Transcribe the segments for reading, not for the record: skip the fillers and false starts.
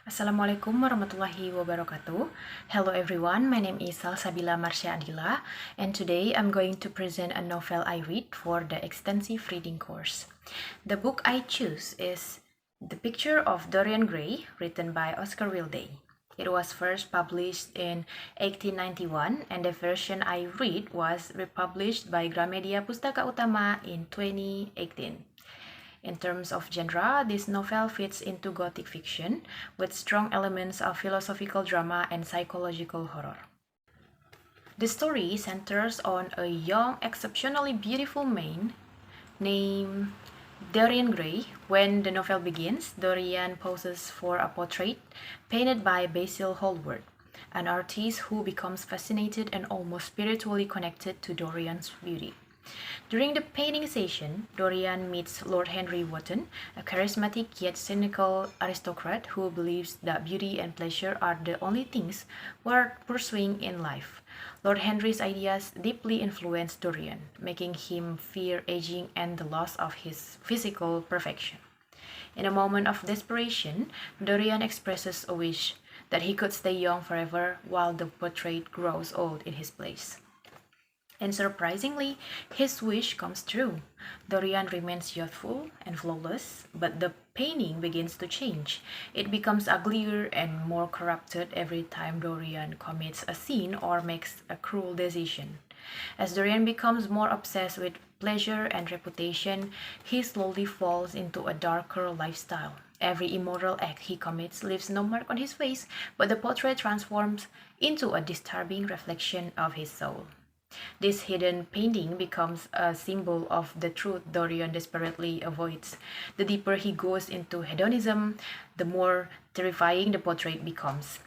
Assalamualaikum warahmatullahi wabarakatuh. Hello everyone, my name is Salsabilla Marsha Adyla, and today I'm going to present a novel I read for the extensive reading course. The book I choose is The Picture of Dorian Gray, written by Oscar Wilde. It was first published in 1891, and the version I read was republished by Gramedia Pustaka Utama in 2018. In terms of genre, this novel fits into Gothic fiction with strong elements of philosophical drama and psychological horror. The story centers on a young, exceptionally beautiful man named Dorian Gray. When the novel begins, Dorian poses for a portrait painted by Basil Hallward, an artist who becomes fascinated and almost spiritually connected to Dorian's beauty. During the painting session, Dorian meets Lord Henry Wotton, a charismatic yet cynical aristocrat who believes that beauty and pleasure are the only things worth pursuing in life. Lord Henry's ideas deeply influence Dorian, making him fear aging and the loss of his physical perfection. In a moment of desperation, Dorian expresses a wish that he could stay young forever while the portrait grows old in his place. And surprisingly, his wish comes true. Dorian remains youthful and flawless, but the painting begins to change. It becomes uglier and more corrupted every time Dorian commits a sin or makes a cruel decision. As Dorian becomes more obsessed with pleasure and reputation, he slowly falls into a darker lifestyle. Every immoral act he commits leaves no mark on his face, but the portrait transforms into a disturbing reflection of his soul. This hidden painting becomes a symbol of the truth Dorian desperately avoids. The deeper he goes into hedonism, the more terrifying the portrait becomes,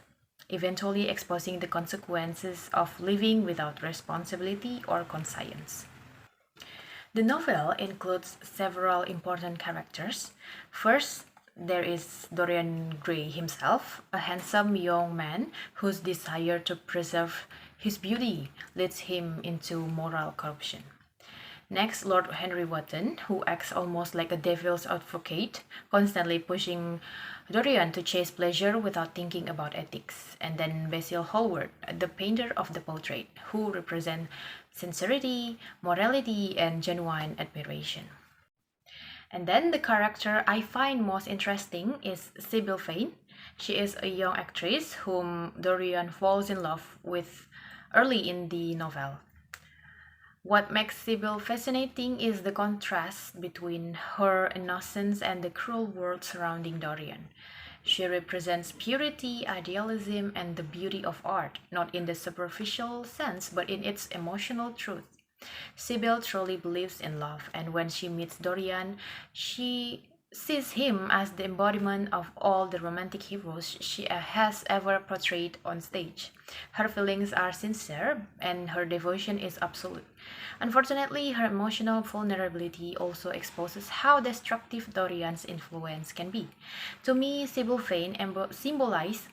eventually exposing the consequences of living without responsibility or conscience. The novel includes several important characters. First, there is Dorian Gray himself, a handsome young man whose desire to preserve his beauty leads him into moral corruption. Next, Lord Henry Wotton, who acts almost like a devil's advocate, constantly pushing Dorian to chase pleasure without thinking about ethics. And then Basil Hallward, the painter of the portrait, who represents sincerity, morality, and genuine admiration. And then the character I find most interesting is Sybil Vane. She is a young actress whom Dorian falls in love with early in the novel. What makes Sybil fascinating is the contrast between her innocence and the cruel world surrounding Dorian. She represents purity, idealism, and the beauty of art, not in the superficial sense, but in its emotional truth. Sybil truly believes in love, and when she meets Dorian, she sees him as the embodiment of all the romantic heroes she has ever portrayed on stage. Her feelings are sincere, and her devotion is absolute. Unfortunately, her emotional vulnerability also exposes how destructive Dorian's influence can be. To me, Sybil Vane symbolizes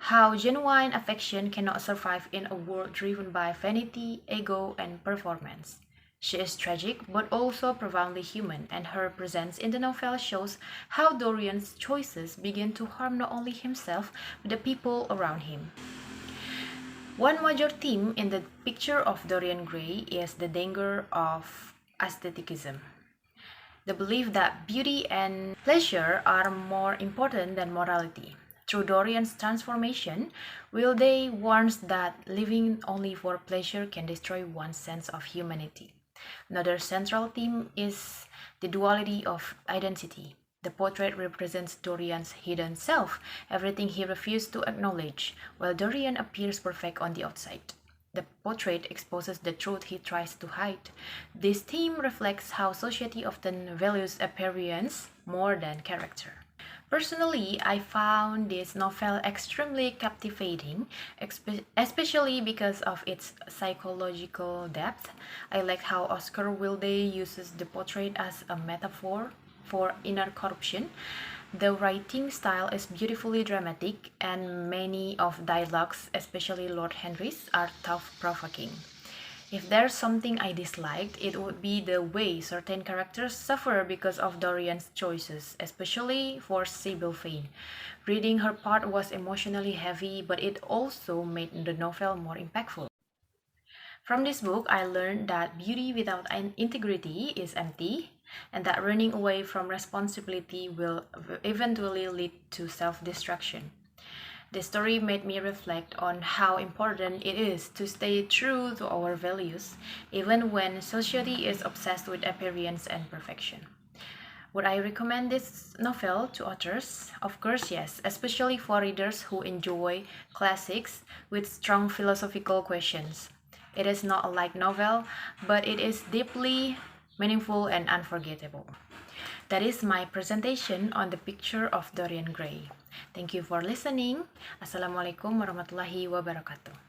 how genuine affection cannot survive in a world driven by vanity, ego, and performance. She is tragic but also profoundly human, and her presence in the novel shows how Dorian's choices begin to harm not only himself but the people around him. One major theme in the picture of Dorian Gray is the danger of aestheticism. The belief that beauty and pleasure are more important than morality. Through Dorian's transformation, Wilde warns that living only for pleasure can destroy one's sense of humanity. Another central theme is the duality of identity. The portrait represents Dorian's hidden self, everything he refused to acknowledge, while Dorian appears perfect on the outside. The portrait exposes the truth he tries to hide. This theme reflects how society often values appearance more than character. Personally, I found this novel extremely captivating, especially because of its psychological depth. I like how Oscar Wilde uses the portrait as a metaphor for inner corruption. The writing style is beautifully dramatic, and many of dialogues, especially Lord Henry's, are thought-provoking. If there's something I disliked, it would be the way certain characters suffer because of Dorian's choices, especially for Sybil Vane. Reading her part was emotionally heavy, but it also made the novel more impactful. From this book, I learned that beauty without an integrity is empty, and that running away from responsibility will eventually lead to self destruction. The story made me reflect on how important it is to stay true to our values, even when society is obsessed with appearance and perfection. Would I recommend this novel to authors? Of course, yes, especially for readers who enjoy classics with strong philosophical questions. It is not a light novel, but it is deeply meaningful and unforgettable. That is my presentation on the picture of Dorian Gray. Thank you for listening. Assalamualaikum warahmatullahi wabarakatuh.